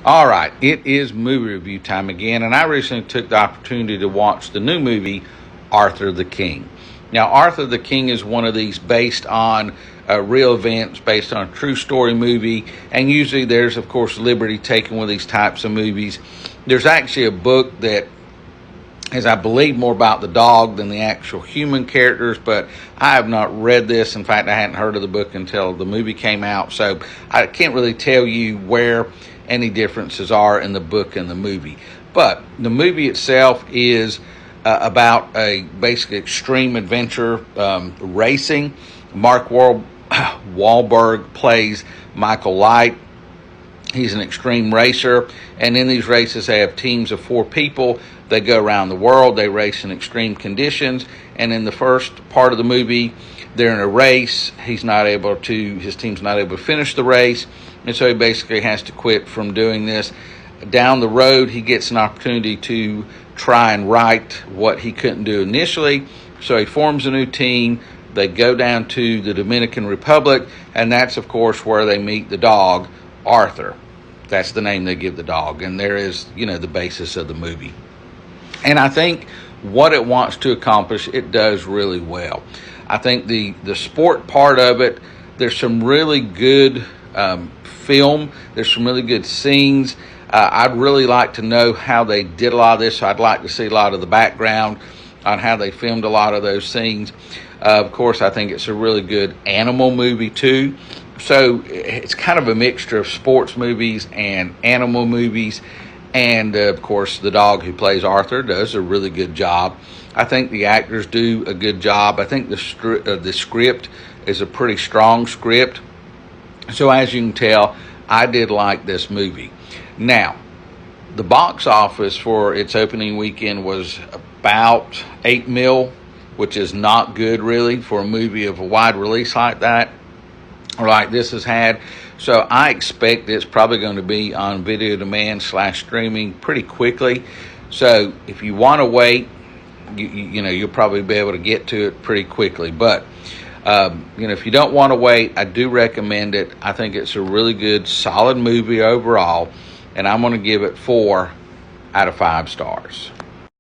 All right, it is movie review time again, and I recently took the opportunity to watch the new movie, Arthur the King. Now, Arthur the King is one of these based on real events, based on a true story movie, and usually there's, of course, liberty taken with these types of movies. There's actually a book that is, I believe, more about the dog than the actual human characters, but I have not read this. In fact, I hadn't heard of the book until the movie came out, so I can't really tell you where any differences are in the book and the movie. But the movie itself is about a basically extreme adventure racing. Mark Wahlberg plays Michael Light. He's an extreme racer, and in these races they have teams of 4 people. They go around the world, they race in extreme conditions, and in the first part of the movie, they're in a race. His team's not able to finish the race, and so he basically has to quit from doing this. Down the road, he gets an opportunity to try and right what he couldn't do initially, so he forms a new team. They go down to the Dominican Republic, and that's, of course, where they meet the dog, Arthur. That's the name they give the dog, and there is, the basis of the movie. And I think what it wants to accomplish, it does really well. I think the sport part of it, there's some really good film. There's some really good scenes. I'd really like to know how they did a lot of this. So I'd like to see a lot of the background on how they filmed a lot of those scenes. Of course, I think it's a really good animal movie too. So it's kind of a mixture of sports movies and animal movies. And, of course, the dog who plays Arthur does a really good job. I think the actors do a good job. I think the script is a pretty strong script. So as you can tell, I did like this movie. Now, the box office for its opening weekend was about $8 million, which is not good, really, for a movie of a wide release like that, or like this has had. So I expect it's probably going to be on video demand / streaming pretty quickly. So if you want to wait, you'll probably be able to get to it pretty quickly. But if you don't want to wait, I do recommend it. I think it's a really good, solid movie overall, and I'm going to give it 4 out of 5 stars.